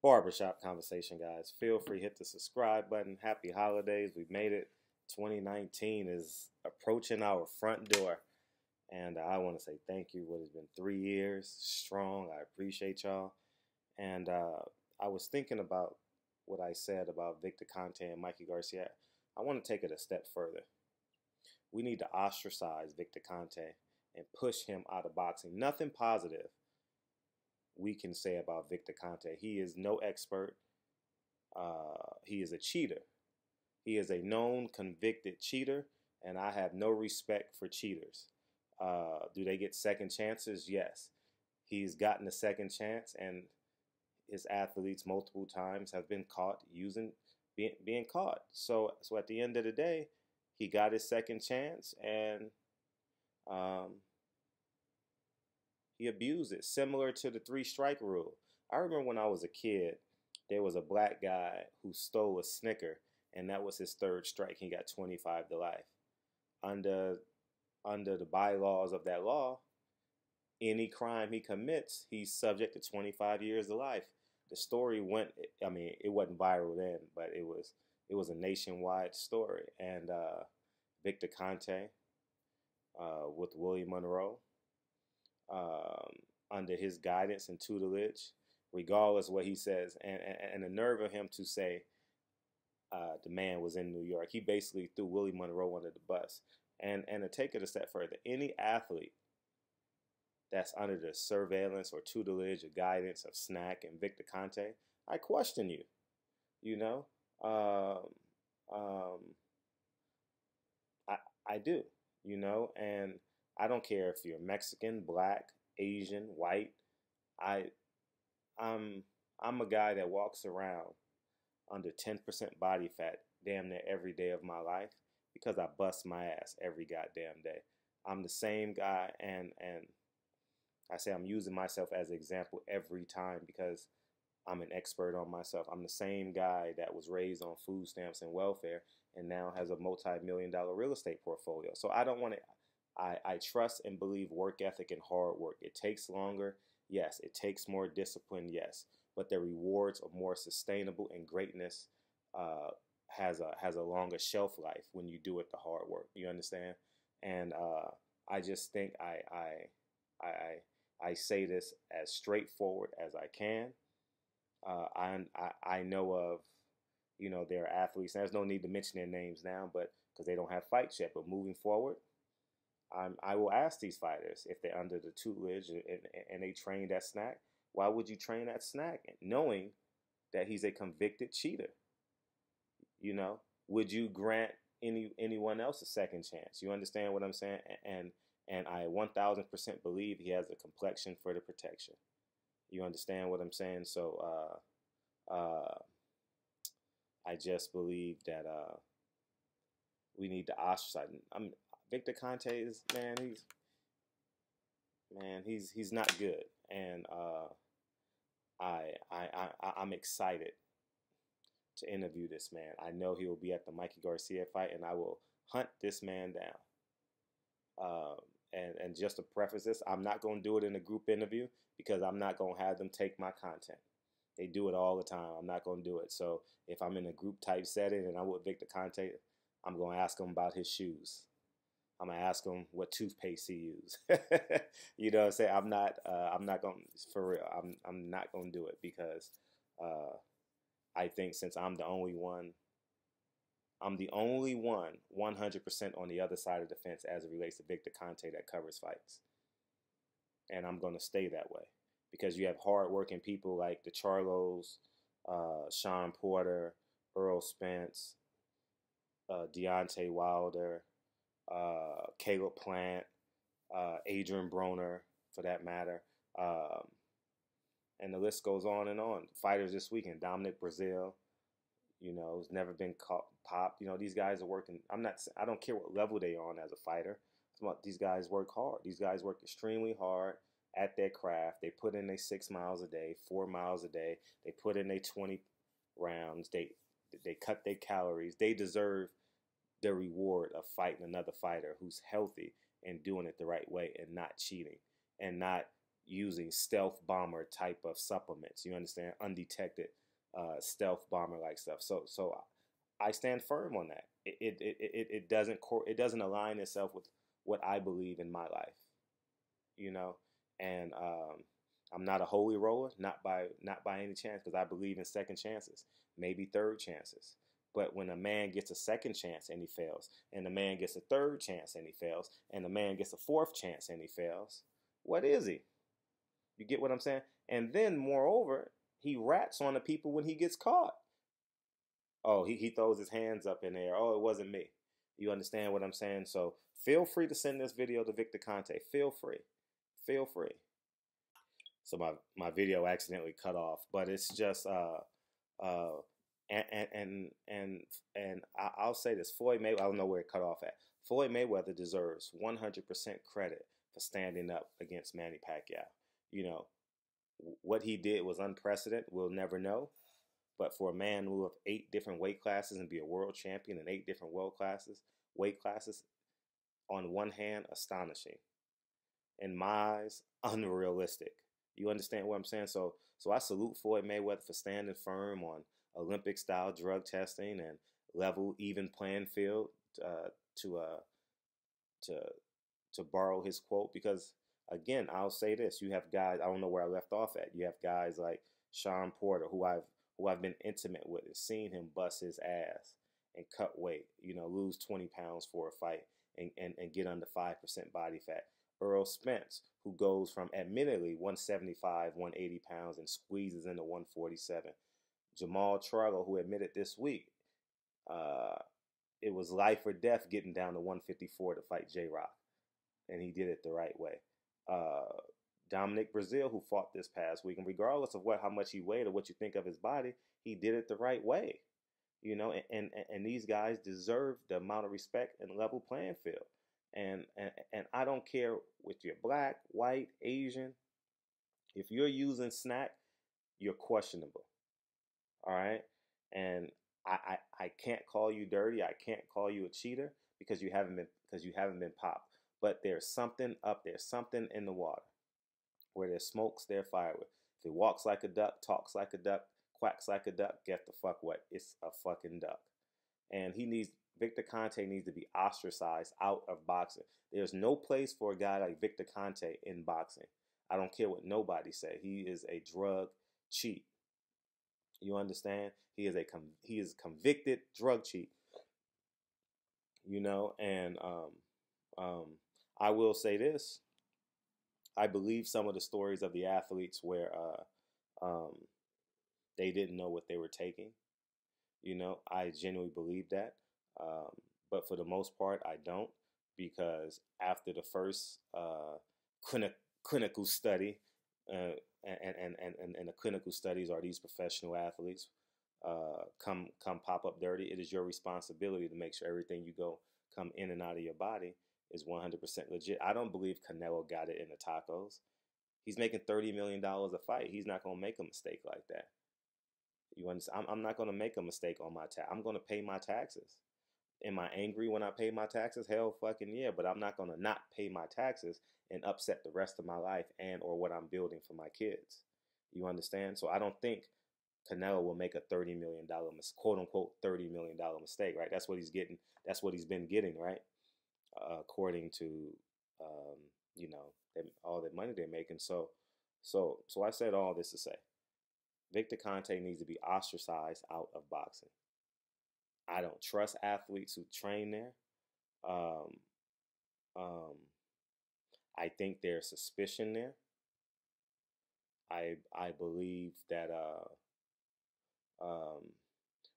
Barbershop conversation, guys. Feel free, hit the subscribe button. Happy holidays. We made it. 2019 is approaching our front door. And I want to say thank you. What has been 3 years strong. I appreciate y'all. And I was thinking about what I said about Victor Conte and Mikey Garcia. I want to take it a step further. We need to ostracize Victor Conte and push him out of boxing. Nothing positive we can say about Victor Conte. He is no expert. He is a cheater. He is a known convicted cheater, and I have no respect for cheaters. Do they get second chances? Yes. He's gotten a second chance, and his athletes multiple times have been caught being caught. So at the end of the day, he got his second chance, and he abused it, similar to the 3-strike rule. I remember when I was a kid, there was a black guy who stole a Snicker, and that was his 3rd strike. He got 25 to life. Under the bylaws of that law, any crime he commits, he's subject to 25 years to life. The story went, I mean, it wasn't viral then, but it was a nationwide story. And Victor Conte, with Willie Monroe, under his guidance and tutelage, regardless what he says, and the nerve of him to say the man was in New York. He basically threw Willie Monroe under the bus. And to take it a step further, any athlete that's under the surveillance or tutelage or guidance of SNAC and Victor Conte, I question you. You know, I do. You know, and I don't care if you're Mexican, black, Asian, white. I'm a guy that walks around under 10% body fat damn near every day of my life because I bust my ass every goddamn day. I'm the same guy, and I say I'm using myself as an example every time because I'm an expert on myself. I'm the same guy that was raised on food stamps and welfare and now has a multi-million-dollar real estate portfolio. So I don't want to. I trust and believe work ethic and hard work. It takes longer, yes. It takes more discipline, yes. But the rewards are more sustainable, and greatness has a longer shelf life when you do it the hard work. You understand? And I just think I say this as straightforward as I can. I know of, you know, there are athletes, and there's no need to mention their names now, but because they don't have fights yet. But moving forward, I will ask these fighters if they're under the tutelage and they trained at SNAC. Why would you train at SNAC knowing that he's a convicted cheater? You know, would you grant anyone else a second chance? You understand what I'm saying? And I 1000% believe he has a complexion for the protection. You understand what I'm saying? So I just believe that we need to ostracize. Victor Conte is, he's not good, and I'm excited to interview this man. I know he will be at the Mikey Garcia fight, and I will hunt this man down. And just to preface this, I'm not going to do it in a group interview because I'm not going to have them take my content. They do it all the time. I'm not going to do it. So if I'm in a group type setting and I'm with Victor Conte, I'm going to ask him about his shoes. I'm gonna ask him what toothpaste he used. You know what I'm saying? I'm not gonna, for real. I'm not gonna do it because I think since I'm the only one 100% on the other side of the fence as it relates to Victor Conte that covers fights, and I'm gonna stay that way because you have hardworking people like the Charlos, Sean Porter, Earl Spence, Deontay Wilder. Caleb Plant, Adrian Broner, for that matter, and the list goes on and on. Fighters this weekend, Dominic Brazil, you know, has never been popped. You know, these guys are working. I don't care what level they are on as a fighter. These guys work hard. These guys work extremely hard at their craft. They put in their 6 miles a day, 4 miles a day. They put in their 20 rounds. They cut their calories. They deserve the reward of fighting another fighter who's healthy and doing it the right way and not cheating and not using stealth bomber type of supplements. You understand? Undetected stealth bomber like stuff. So I stand firm on that. It doesn't align itself with what I believe in my life. You know, and I'm not a holy roller, not by any chance, because I believe in second chances, maybe third chances. But when a man gets a second chance and he fails, and a man gets a third chance and he fails, and a man gets a fourth chance and he fails, what is he? You get what I'm saying? And then, moreover, he rats on the people when he gets caught. Oh, he throws his hands up in the air. Oh, it wasn't me. You understand what I'm saying? So feel free to send this video to Victor Conte. Feel free. Feel free. So my video accidentally cut off, but it's just and I'll say this: Floyd Mayweather. I don't know where it cut off at. Floyd Mayweather deserves 100% credit for standing up against Manny Pacquiao. You know, what he did was unprecedented. We'll never know. But for a man who have 8 different weight classes and be a world champion in 8 different weight classes, on one hand, astonishing. In my eyes, unrealistic. You understand what I'm saying? So I salute Floyd Mayweather for standing firm on Olympic-style drug testing and level, even playing field, to borrow his quote. Because again, I'll say this: you have guys. I don't know where I left off at. You have guys like Sean Porter, who I've been intimate with, and seen him bust his ass and cut weight. You know, lose 20 pounds for a fight and get under 5% body fat. Earl Spence, who goes from admittedly 175, 180 pounds and squeezes into 147. Jamal Charlo, who admitted this week it was life or death getting down to 154 to fight J-Rock, and he did it the right way. Dominic Brazil, who fought this past week, and regardless of how much he weighed or what you think of his body, he did it the right way. You know, and these guys deserve the amount of respect and level playing field. And I don't care if you're black, white, Asian. If you're using SNAC, you're questionable. All right? And I can't call you dirty. I can't call you a cheater because you haven't been popped. But there's something up there, something in the water. Where there's smokes, there's firewood. If it walks like a duck, talks like a duck, quacks like a duck, get the fuck what? It's a fucking duck. And Victor Conte needs to be ostracized out of boxing. There's no place for a guy like Victor Conte in boxing. I don't care what nobody say. He is a drug cheat. You understand? He is a convicted drug cheat. You know, and I will say this. I believe some of the stories of the athletes where they didn't know what they were taking. You know, I genuinely believe that. But for the most part, I don't, because after the first clinical study, and the clinical studies are these professional athletes come pop up dirty. It is your responsibility to make sure everything you come in and out of your body is 100% legit. I don't believe Canelo got it in the tacos. He's making $30 million a fight. He's not going to make a mistake like that. You understand? I'm not going to make a mistake on my tax. I'm going to pay my taxes. Am I angry when I pay my taxes? Hell fucking yeah, but I'm not going to not pay my taxes and upset the rest of my life and or what I'm building for my kids. You understand? So I don't think Canelo will make a $30 million, quote unquote, $30 million mistake, right? That's what he's getting. That's what he's been getting, right? According to, you know, all the money they're making. So I said all this to say, Victor Conte needs to be ostracized out of boxing. I don't trust athletes who train there. I think there's suspicion there. I believe that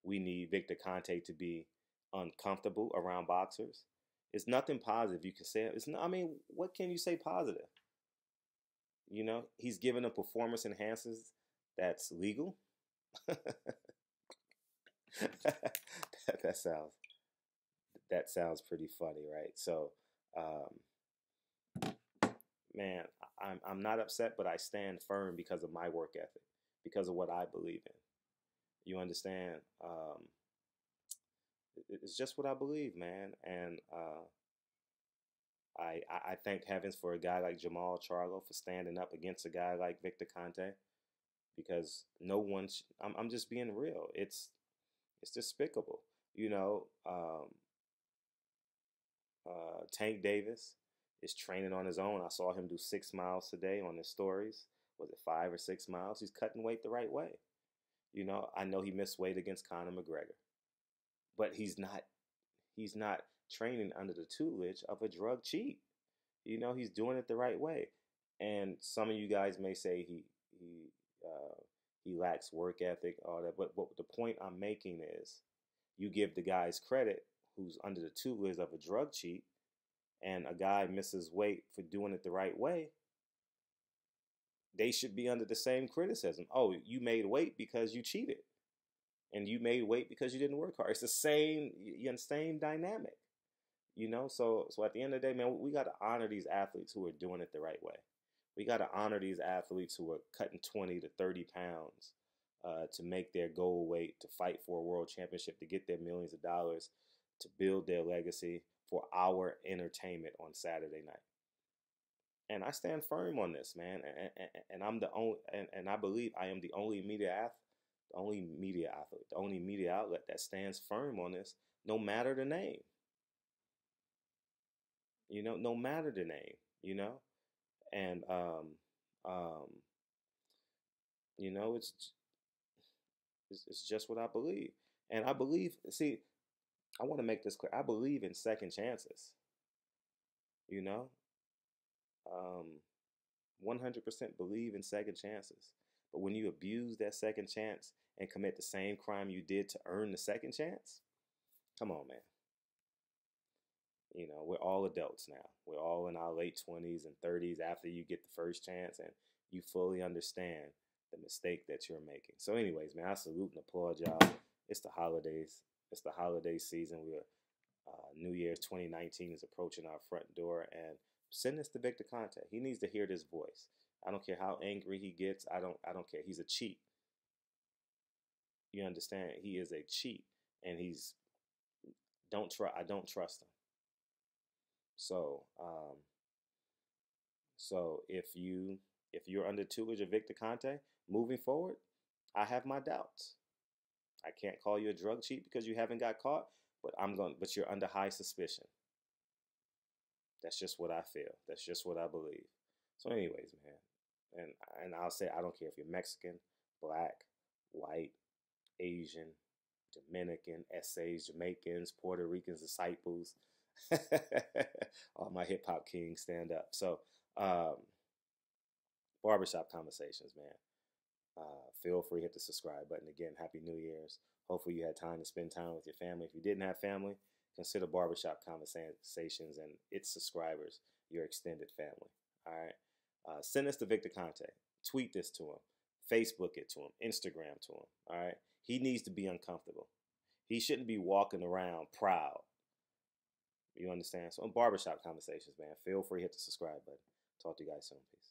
we need Victor Conte to be uncomfortable around boxers. It's nothing positive you can say. I mean, what can you say positive? You know, he's given them performance enhancers that's legal. that sounds pretty funny, right? So, man, I'm not upset, but I stand firm because of my work ethic, because of what I believe in. You understand? It's just what I believe, man, and I thank heavens for a guy like Jamal Charlo for standing up against a guy like Victor Conte, because no one. I'm just being real. It's despicable. You know, Tank Davis is training on his own. I saw him do 6 miles today on his stories. Was it 5 or 6 miles? He's cutting weight the right way. You know, I know he missed weight against Conor McGregor, but he's not training under the tutelage of a drug cheat. You know, he's doing it the right way. And some of you guys may say he lacks work ethic, all that. But the point I'm making is, you give the guys credit who's under the tutelage of a drug cheat, and a guy misses weight for doing it the right way. They should be under the same criticism. Oh, you made weight because you cheated, and you made weight because you didn't work hard. It's the same dynamic. You know, so at the end of the day, man, we got to honor these athletes who are doing it the right way. We got to honor these athletes who are cutting 20 to 30 pounds to make their goal weight, to fight for a world championship, to get their millions of dollars, to build their legacy for our entertainment on Saturday night. And I stand firm on this, man. And I'm the only, and I believe I am the only media athlete, the only media outlet that stands firm on this, no matter the name. You know, no matter the name. You know, and you know, it's just what I believe, and I believe. See, I want to make this clear. I believe in second chances. You know, 100% believe in second chances. But when you abuse that second chance and commit the same crime you did to earn the second chance, come on, man. You know, we're all adults now. We're all in our late 20s and 30s after you get the first chance and you fully understand the mistake that you're making. So anyways, man, I salute and applaud y'all. It's the holidays. It's the holiday season. We're New Year's 2019 is approaching our front door, and send this to Victor Conte. He needs to hear this voice. I don't care how angry he gets. I don't care. He's a cheat. You understand? He is a cheat, and I don't trust him. So if you're under tutelage of Victor Conte moving forward, I have my doubts. I can't call you a drug cheat because you haven't got caught, but you're under high suspicion. That's just what I feel. That's just what I believe. So anyways, man, and I'll say, I don't care if you're Mexican, black, white, Asian, Dominican, essays, Jamaicans, Puerto Ricans, disciples. All my hip hop kings stand up. So, barbershop conversations, man. Feel free, hit the subscribe button. Again, Happy New Year's. Hopefully you had time to spend time with your family. If you didn't have family, consider Barbershop Conversations and its subscribers your extended family. All right. Send this to Victor Conte. Tweet this to him. Facebook it to him. Instagram to him. All right. He needs to be uncomfortable. He shouldn't be walking around proud. You understand? So, Barbershop Conversations, man. Feel free, hit the subscribe button. Talk to you guys soon. Peace.